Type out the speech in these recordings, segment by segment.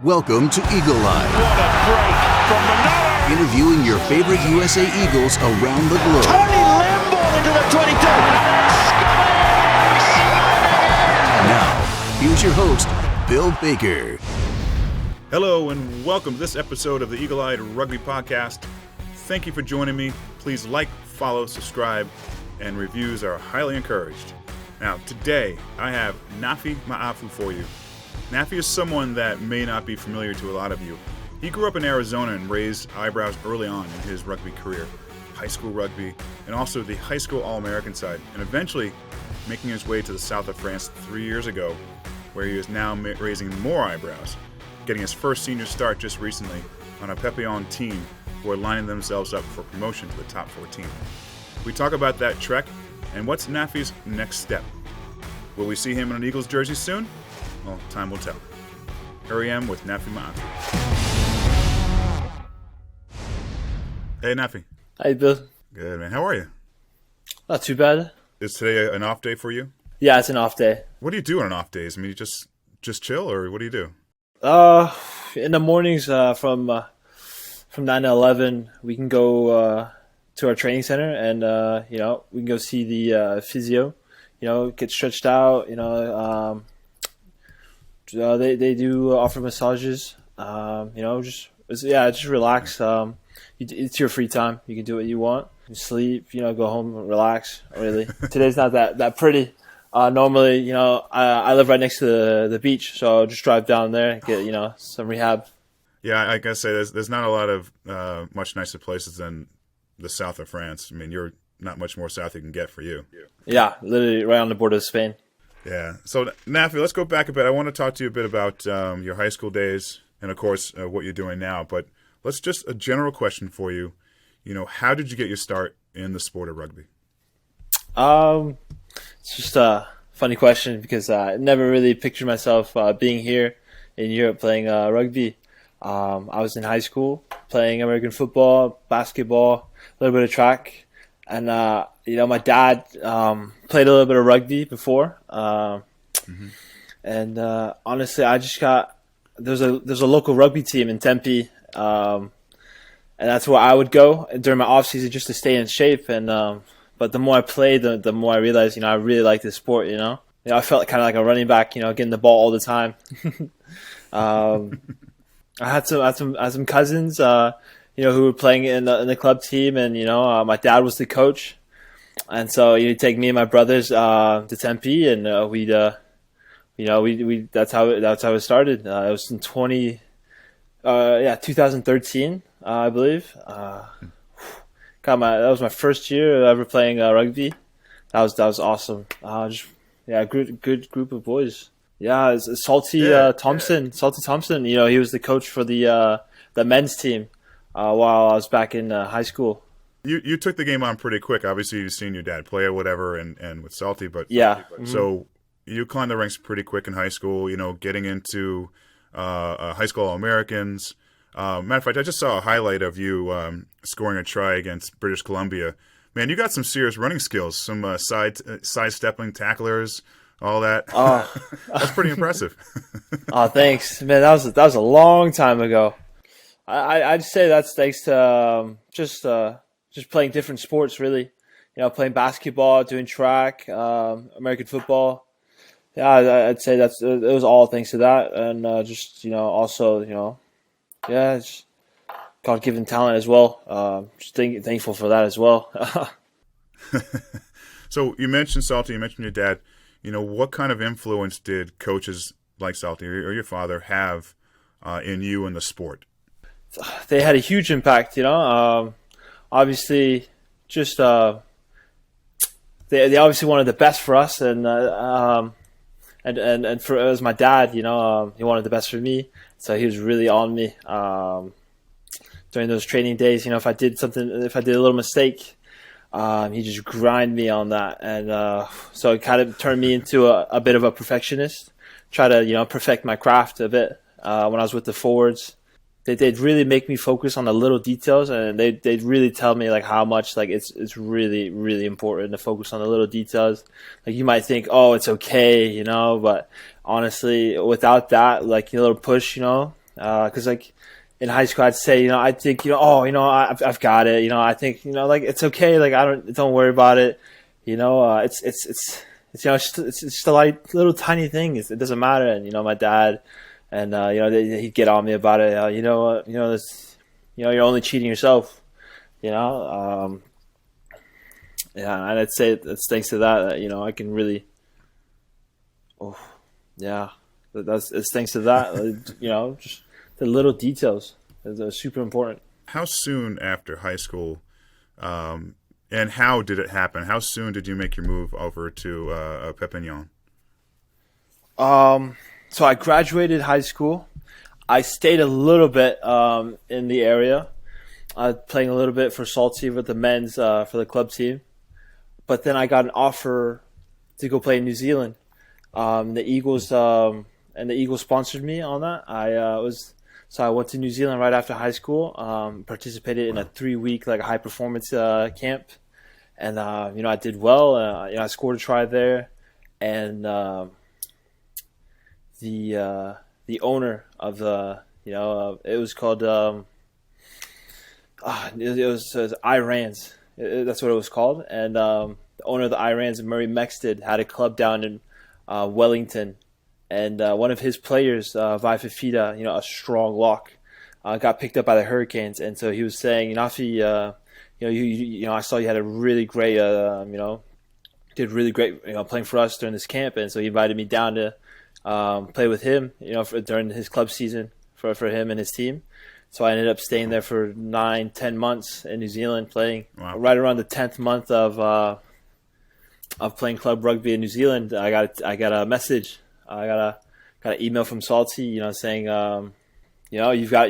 Welcome to Eagle Eye. What a break from Manolo. Interviewing your favorite USA Eagles around the globe. Tony Lamb into the 22. Now, here's your host, Bill Baker. Hello and welcome to this episode of the Eagle Eye Rugby Podcast. Thank you for joining me. Please like, follow, subscribe, and reviews are highly encouraged. Now, today I have Nafi for you. Nafi is someone that may not be familiar to a lot of you. He grew up in Arizona and raised eyebrows early on in his rugby career, high school rugby, and also the high school All-American side, and eventually making his way to the south of France 3 years ago, where he is now raising more eyebrows, getting his first senior start just recently on a Perpignan team who are lining themselves up for promotion to the top 14. We talk about that trek and what's Nafi's next step. Will we see him in an Eagles jersey soon? Well, time will tell. Here I am with Nafi Ma'afi. Hey, Nafi. Hi, Bill. Good, man. How are you? Not too bad. Is today an off day for you? Yeah, it's an off day. What do you do on off days? I mean, you just chill, or what do you do? In the mornings, from 9 to 11, we can go to our training center, and we can go see the physio. Get stretched out. They do offer massages. Just relax. It's your free time. You can do what you want. You sleep. Go home, relax. Really, today's not that pretty. Normally, I live right next to the beach, so I'll just drive down there and get some rehab. Yeah, I gotta say, there's not a lot of much nicer places than the south of France. I mean, you're not much more south you can get for you. Yeah, literally right on the border of Spain. Yeah. So, Nafi, let's go back a bit. I want to talk to you a bit about your high school days and, of course, what you're doing now. But let's just a general question for you. How did you get your start in the sport of rugby? It's just a funny question because I never really pictured myself being here in Europe playing rugby. I was in high school playing American football, basketball, a little bit of track. And, my dad played a little bit of rugby before. And honestly, I just there's a local rugby team in Tempe. And that's where I would go during my off season just to stay in shape. And but the more I played, the more I realized, I really like this sport. I felt kind of like a running back, getting the ball all the time. I had some cousins, who were playing in the club team, and my dad was the coach, and so he'd take me and my brothers to Tempe, and we that's how it started. It was in 2013, I believe. That was my first year ever playing rugby. That was awesome. Good group of boys. Yeah, it's Salty Thompson. Salty Thompson. He was the coach for the men's team while I was back in high school. You took the game on pretty quick. Obviously, you've seen your dad play or whatever, and with Salty, but yeah. So you climbed the ranks pretty quick in high school. Getting into high school All-Americans. Matter of fact, I just saw a highlight of you scoring a try against British Columbia. Man, you got some serious running skills. Some side-stepping tacklers. All that. That's pretty impressive. Thanks, man. That was a long time ago. I'd say that's thanks to just playing different sports. Really, playing basketball, doing track, American football. Yeah, I'd say it was all thanks to that, and also it's God-given talent as well. Just thankful for that as well. So you mentioned Salty. You mentioned your dad. What kind of influence did coaches like Salty or your father have in you in the sport? They had a huge impact, obviously just they obviously wanted the best for us, and for as my dad, he wanted the best for me, so he was really on me during those training days. If I did a little mistake, he just grind me on that, and so it kind of turned me into a bit of a perfectionist. Try to perfect my craft a bit when I was with the forwards. They'd really make me focus on the little details, and they'd really tell me how much it's really, really important to focus on the little details. You might think, oh, it's okay, but honestly, without that, a little push, because like in high school I'd say, I think, I've got it. I think, like it's okay. Like don't worry about it. It's just a little tiny thing. It doesn't matter. And my dad, and he'd get on me about it. You're only cheating yourself. Yeah, and I'd say it's thanks to that I can really. Oh, yeah, it's thanks to that. Just the little details are super important. How soon after high school, and how did it happen? How soon did you make your move over to Perpignan? So I graduated high school. I stayed a little bit in the area, playing a little bit for Salty with the men's for the club team. But then I got an offer to go play in New Zealand. The Eagles sponsored me on that. So I went to New Zealand right after high school. Participated in a 3-week high performance camp, and I did well. I scored a try there, and the owner of the it was called it was Irans. That's what it was called, and the owner of the Irans, Murray Mexted, had a club down in Wellington. And one of his players, Vaifafida, a strong lock, got picked up by the Hurricanes. And so he was saying, Nafi, I saw you had a really great, did really great, playing for us during this camp. And so he invited me down to play with him, during his club season for him and his team. So I ended up staying there for 9-10 months in New Zealand, playing. Wow. Right around the 10th month of playing club rugby in New Zealand. I got a message. I got an email from Salty, saying, you've got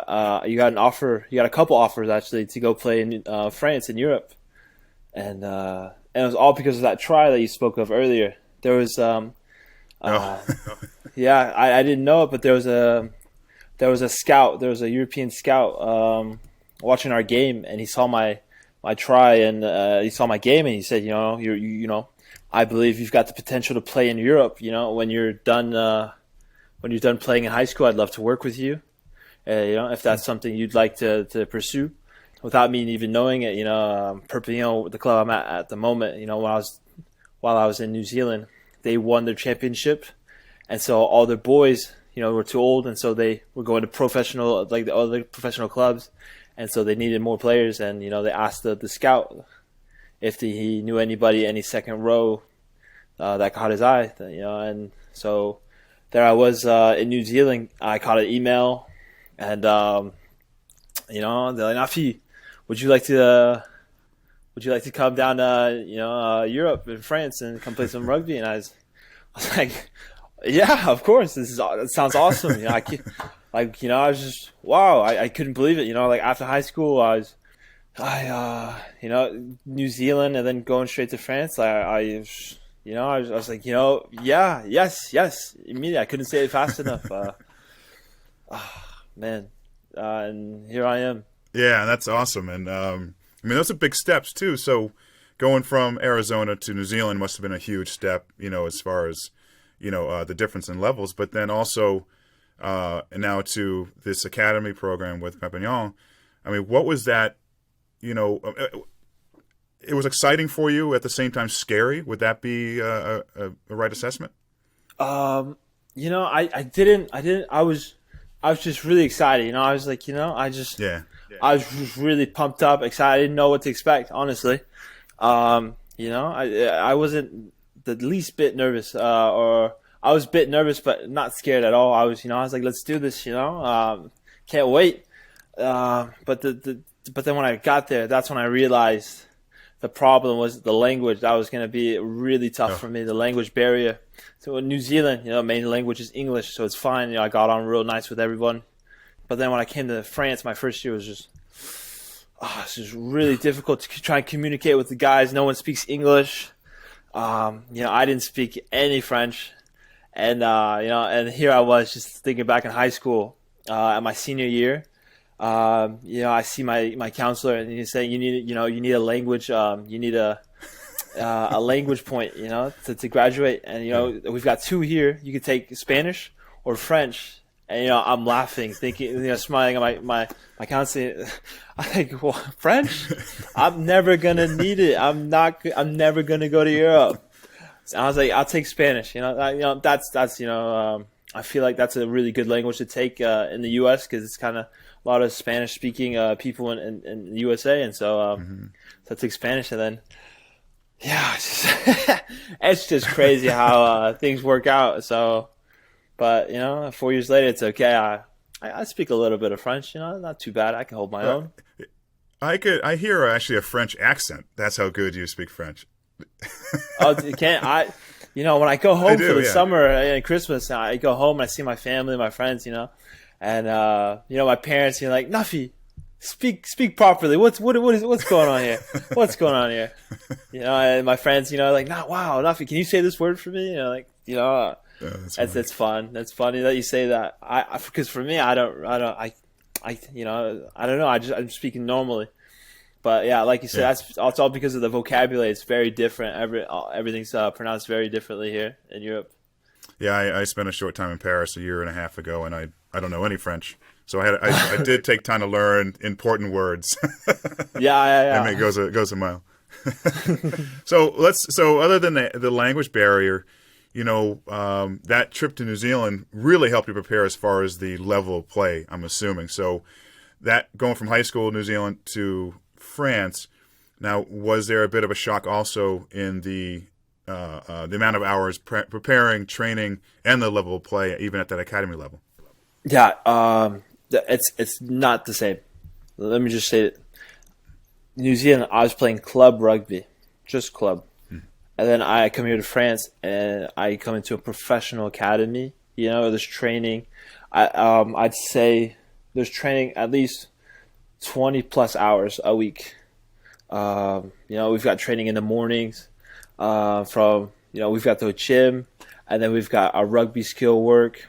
an offer, you got a couple offers actually to go play in France in Europe, and it was all because of that try that you spoke of earlier. There was, yeah, I didn't know it, but there was a scout, there was a European scout watching our game, and he saw my try, and he saw my game, and he said, I believe you've got the potential to play in Europe. When you're done playing in high school, I'd love to work with you. If that's something you'd like to pursue, without me even knowing it. Perpignan, the club I'm at the moment. While I was in New Zealand, they won their championship, and so all their boys, were too old, and so they were going to professional, the other professional clubs, and so they needed more players, and they asked the scout if he knew anybody, any second row that caught his eye, and so there I was in New Zealand. I caught an email, and they're like, Nafi, would you like to come down to Europe and France and come play some rugby? And I was like, yeah, of course. That sounds awesome. I was just wow. I couldn't believe it. After high school, New Zealand and then going straight to France. I was like, yeah, yes. Immediately, I couldn't say it fast enough. Man, and here I am. Yeah, that's awesome. And those are big steps too. So going from Arizona to New Zealand must have been a huge step, as far as, the difference in levels, but then also and now to this academy program with Perpignan. What was that? It was exciting for you, at the same time scary. Would that be a right assessment? I didn't. I was just really excited. I was like, I was just really pumped up, excited. I didn't know what to expect, honestly. I wasn't the least bit nervous, or I was a bit nervous, but not scared at all. I was like, let's do this. Can't wait. But then when I got there, that's when I realized the problem was the language. That was going to be really tough for me, the language barrier. So in New Zealand, main language is English, so it's fine. I got on real nice with everyone. But then when I came to France, my first year was just really difficult to try and communicate with the guys. No one speaks English. I didn't speak any French. And, and here I was just thinking back in high school, at my senior year. I see my counselor, and he's saying you need a language, you need a language point, to graduate. And we've got two here. You could take Spanish or French, And I'm laughing, thinking, smiling at my counselor. I think, well, French, I'm never gonna need it. I'm never gonna go to Europe. So I was like, I'll take Spanish. That's I feel like that's a really good language to take in the U.S. because it's kind of a lot of Spanish speaking people in the USA, and so I take Spanish, and then it's just crazy how things work out. So, but 4 years later, it's okay. I speak a little bit of French. Not too bad. I can hold my own. I hear actually a French accent. That's how good you speak French. Oh, can't I? When I go home for the summer and Christmas, I go home and I see my family, my friends, and my parents, like, Nafi, speak properly. What's going on here? What's going on here? And my friends, like, wow, Nafi, can you say this word for me? That's fun. That's funny that you say that. Because for me, I don't know. I'm speaking normally. But yeah, like you said, it's all because of the vocabulary. It's very different. Everything's pronounced very differently here in Europe. Yeah, I spent a short time in Paris a year and a half ago, and I don't know any French, so I did take time to learn important words. Yeah. And it goes a mile. So other than the language barrier, that trip to New Zealand really helped you prepare as far as the level of play, I'm assuming. So that going from high school in New Zealand to France. Now, was there a bit of a shock also in the amount of hours preparing, training, and the level of play, even at that academy level? Yeah, it's not the same. Let me just say it. New Zealand, I was playing club rugby, just club. And then I come here to France, and I come into a professional academy. There's training. I'd say there's training at least 20 plus hours a week. We've got training in the mornings we've got the gym, and then we've got our rugby skill work,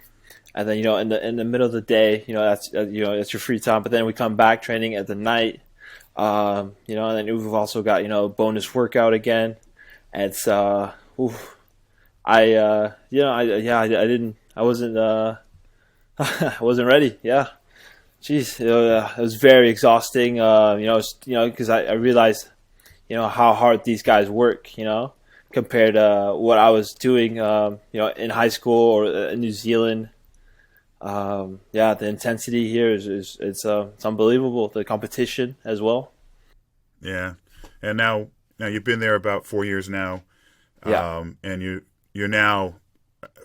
and then in the middle of the day, that's that's your free time. But then we come back training at the night, and then we've also got bonus workout again. And it's I wasn't I wasn't ready. Yeah. Jeez, it was very exhausting. Because I realized, how hard these guys work. Compared to what I was doing, in high school or in New Zealand. The intensity here it's unbelievable. The competition as well. Yeah, and now you've been there about 4 years now. Yeah. And you're now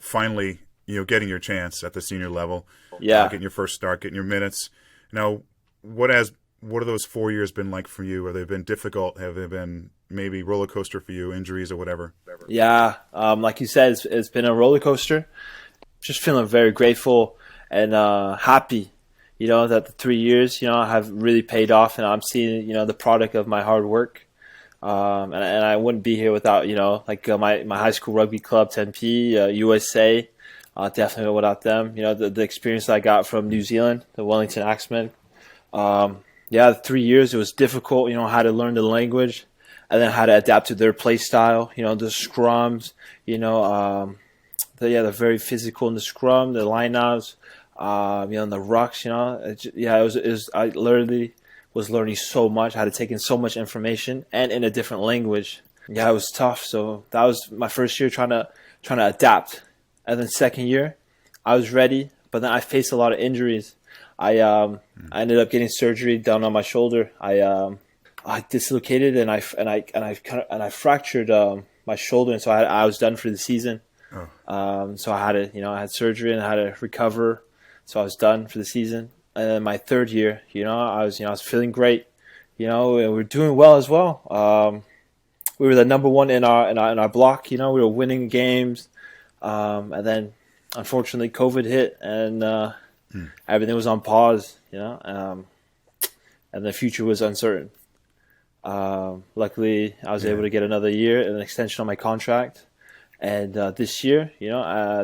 finally getting your chance at the senior level. Yeah, getting your first start, getting your minutes. Now, what have those 4 years been like for you? Have they been difficult? Have they been maybe roller coaster for you, injuries or whatever? Yeah, like you said, it's been a roller coaster. Just feeling very grateful and happy, that the 3 years, have really paid off, and I'm seeing, the product of my hard work. And I wouldn't be here without, my high school rugby club, Tempe, USA. Definitely without them. The experience I got from New Zealand, the Wellington Axemen. The 3 years, it was difficult, how to learn the language and then how to adapt to their play style, the scrums, they're very physical in the scrum, the lineouts, and the rucks, I literally was learning so much, how to take in so much information and in a different language. Yeah, it was tough. So that was my first year trying to adapt. And then second year, I was ready, but then I faced a lot of injuries. I ended up getting surgery done on my shoulder. I dislocated and I fractured my shoulder, and so I was done for the season. So I had I had surgery and I had to recover. So I was done for the season. And then my third year, I was feeling great. We were doing well as well. We were the number one in our block. We were winning games. And then, unfortunately, COVID hit, and everything was on pause, and the future was uncertain. Luckily, I was able to get another year and an extension on my contract, and this year,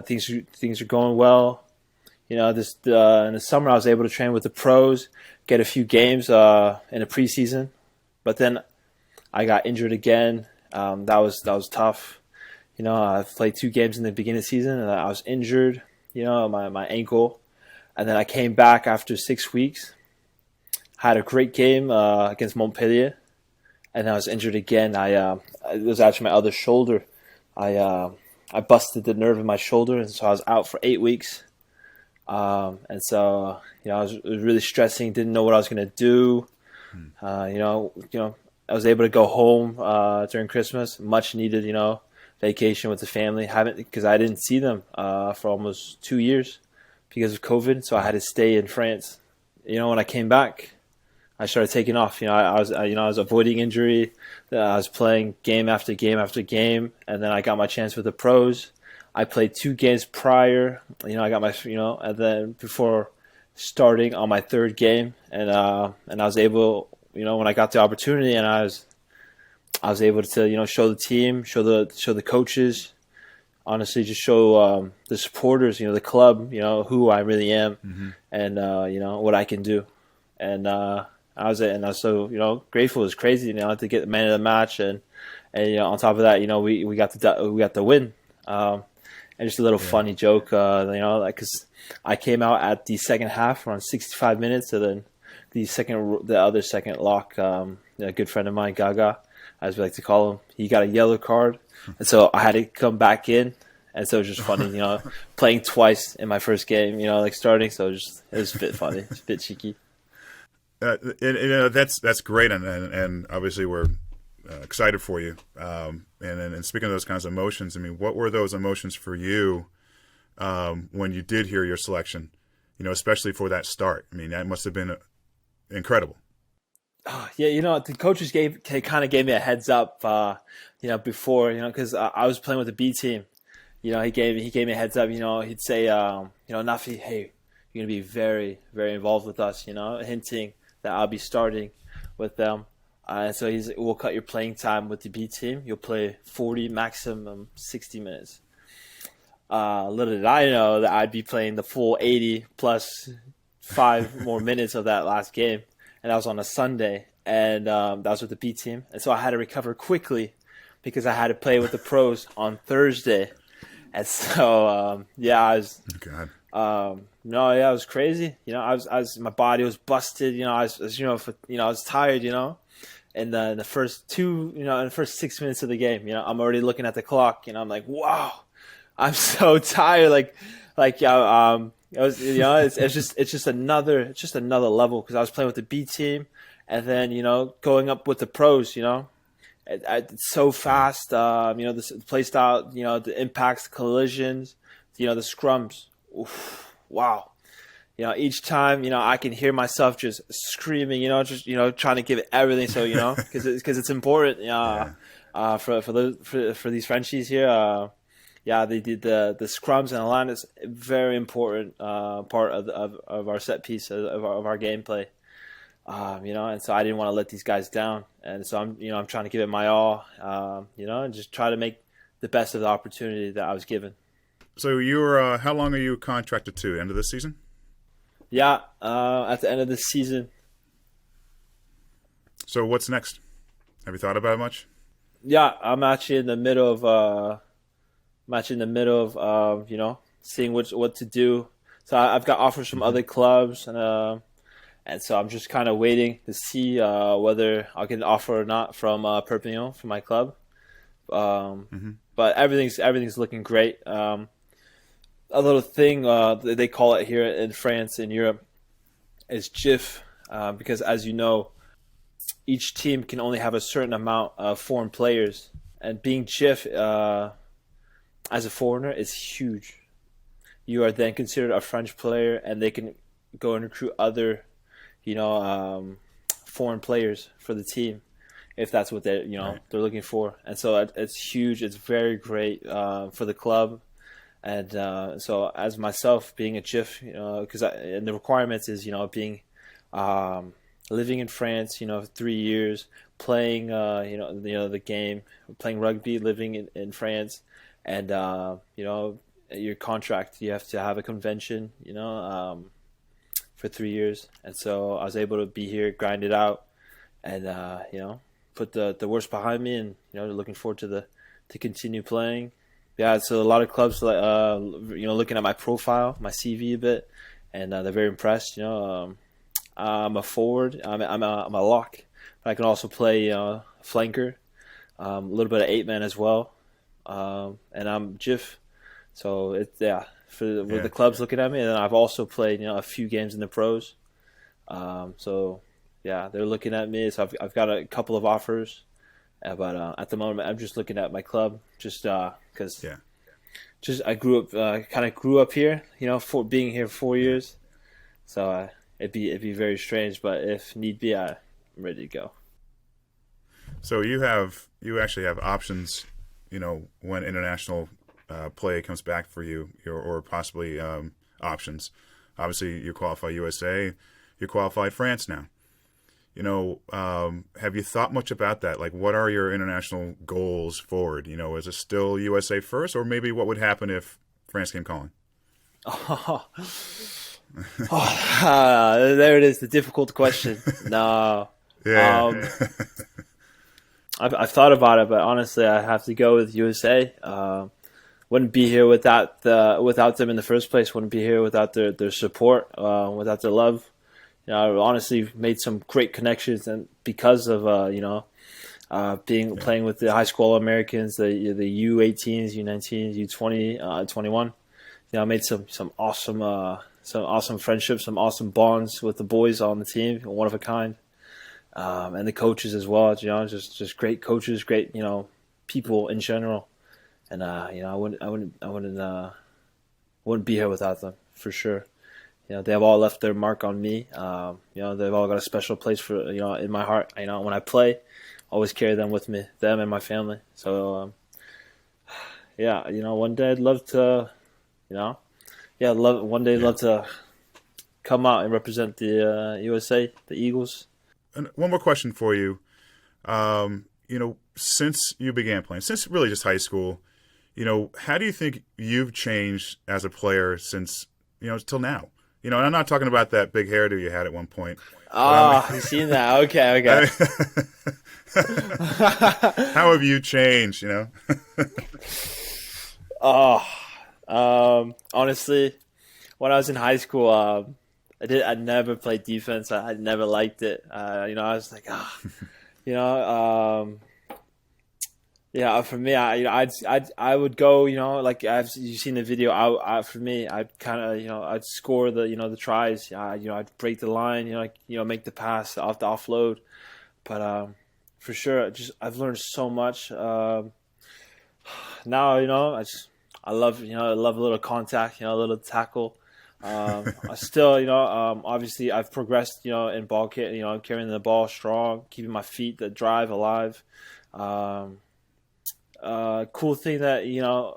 things are going well. In the summer, I was able to train with the pros, get a few games in the preseason, but then I got injured again. That was tough. I played 2 games in the beginning of the season, and I was injured. My ankle, And then I came back after 6 weeks, had a great game against Montpellier, and then I was injured again. It was actually my other shoulder. I busted the nerve in my shoulder, and so I was out for 8 weeks. And so, it was really stressing. Didn't know what I was going to do. I was able to go home during Christmas, much needed, vacation with the family. Because I didn't see them for almost 2 years because of COVID. So I had to stay in France. When I came back, I started taking off. I was avoiding injury. I was playing game after game after game, and then I got my chance with the pros. I played 2 games prior. I got my, and then before starting on my 3rd game, and I was able, when I got the opportunity, and I was able to, show the team, show the coaches, honestly, just show the supporters, the club, who I really am, and what I can do, and I was so grateful. It was crazy, to get the man of the match, and on top of that, we got the win. And just a little funny joke, because I came out at the second half around 65 minutes, and then the other second lock, a good friend of mine, Gaga, as we like to call him, he got a yellow card, and so I had to come back in, and so it was just funny, playing twice in my first game, starting, so it was a bit funny, it's a bit cheeky. That's great, and obviously we're excited for you. And speaking of those kinds of emotions, I mean, what were those emotions for you when you did hear your selection? Especially for that start. I mean, that must have been incredible. Yeah, the coaches kind of gave me a heads up, before, because I was playing with the B team. He gave me a heads up. He'd say, Nafi, hey, you're gonna be very, very involved with us. Hinting that I'll be starting with them. And so we'll cut your playing time with the B team. You'll play 40, maximum 60 minutes. Little did I know that I'd be playing the full 80 plus 5 more minutes of that last game. And that was on a Sunday. And that was with the B team. And so I had to recover quickly because I had to play with the pros on Thursday. And so, I was... God. It was crazy. My body was busted. I was tired. And in the first 6 minutes of the game, I'm already looking at the clock. I'm like, wow, I'm so tired. It's just another level because I was playing with the B team, and then going up with the pros. It's so fast. The play style. The impacts, the collisions. The scrums. Oof, wow. Each time, I can hear myself just screaming, trying to give it everything. So, because it's important, for these Frenchies here. They did the scrums and the line is a very important part of our set piece of our gameplay. And so I didn't want to let these guys down, and so I'm trying to give it my all, and just try to make the best of the opportunity that I was given. So you're how long are you contracted to? End of this season? Yeah, at the end of the season. So what's next? Have you thought about it much? Yeah, I'm actually in the middle of seeing what to do. So I've got offers from other clubs, and so I'm just kind of waiting to see whether I'll get an offer or not from Perpignan, from my club. But everything's looking great. A little thing they call it here in France, in Europe, is GIF, because as you know, each team can only have a certain amount of foreign players, and being GIF as a foreigner is huge. You are then considered a French player, and they can go and recruit other, foreign players for the team, if that's what they're they're looking for. And so it's huge. It's very great for the club. And so as myself being a GIF, because and the requirements is being living in France, 3 years, playing the game, playing rugby, living in France, and your contract, you have to have a convention, for 3 years. And so I was able to be here, grind it out, and put the worst behind me, and looking forward to continue playing. Yeah, so a lot of clubs, looking at my profile, my CV a bit, and they're very impressed. I'm a forward. I'm a lock, but I can also play flanker, a little bit of 8-man as well, and I'm GIF. So with the clubs looking at me, and then I've also played a few games in the pros. So yeah, they're looking at me. So I've got a couple of offers, but at the moment I'm just looking at my club, just because I grew up here. For being here 4 years, so it'd be very strange. But if need be, I'm ready to go. So you actually have options, when international play comes back for you, or possibly options. Obviously, you qualify USA, you qualified France now. Have you thought much about that? Like, what are your international goals forward? Is it still USA first, or maybe what would happen if France came calling? There it is, the difficult question. No. Yeah. I've thought about it, but honestly, I have to go with USA. Wouldn't be here without them in the first place. Wouldn't be here without their support, without their love. I honestly made some great connections, and because of playing with the high school Americans, the U18s, U19s, U20, 21. I made some awesome friendships, some awesome bonds with the boys on the team, one of a kind, and the coaches as well. Just great coaches, great people in general, and I wouldn't be here without them for sure. They have all left their mark on me. They've all got a special place for in my heart. When I play, I always carry them with me, them and my family. So one day I'd love to, love to come out and represent the USA, the Eagles. And one more question for you. Since you began playing, since really just high school, how do you think you've changed as a player since till now? And I'm not talking about that big hairdo you had at one point. You've seen that? Okay. How have you changed? Honestly, when I was in high school, I never played defense. I never liked it. I was like, for me, I would go, like you've seen the video. For me, I'd kind of, I'd score the tries. I'd break the line. Make the pass off the offload. But for sure, I've learned so much. Now, I love a little contact, a little tackle. I still, obviously I've progressed, in ball carrying the ball strong, keeping my feet, the drive alive. Cool thing that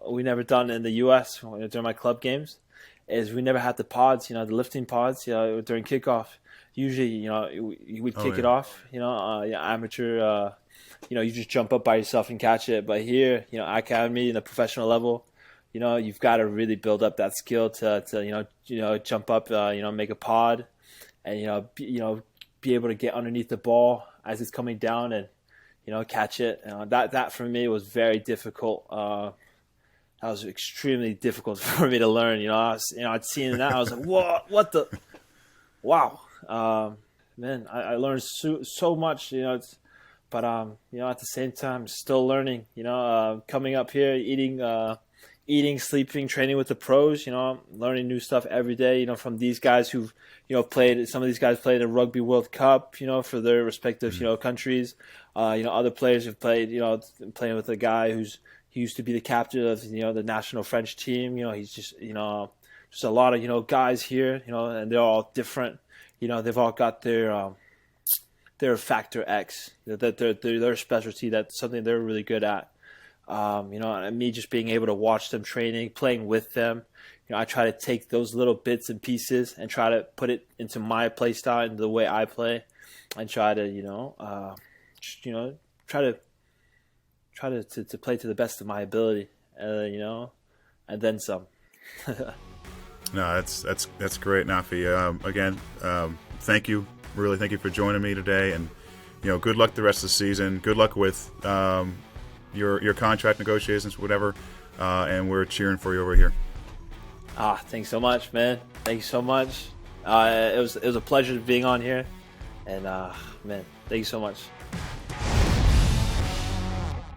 we never done in the U.S. During my club games is we never had the pods, the lifting pods, during kickoff. Usually, you would kick it off, amateur. You just jump up by yourself and catch it. But here, academy and the professional level, you've got to really build up that skill to jump up, make a pod, and be able to get underneath the ball as it's coming down and catch it. That for me was very difficult. That was extremely difficult for me to learn. I'd seen that. I was like, what the, wow, man. I learned so much. But at the same time, still learning. Coming up here, eating, sleeping, training with the pros. Learning new stuff every day. From these guys who've played. Some of these guys played in Rugby World Cup. For their respective countries. Other players have played. Playing with a guy he used to be the captain of the national French team. He's just just a lot of guys here. And they're all different. They've all got their factor X. That their specialty. That's something they're really good at. And me just being able to watch them training, playing with them. I try to take those little bits and pieces and try to put it into my play style and the way I play, and try to try to play to the best of my ability, and then some. No, that's great, Nafi. Again, thank you, really thank you for joining me today, and good luck the rest of the season. Good luck with your contract negotiations, whatever, and we're cheering for you over here. Thanks so much, man. Thank you so much. It was a pleasure being on here, and man, thank you so much.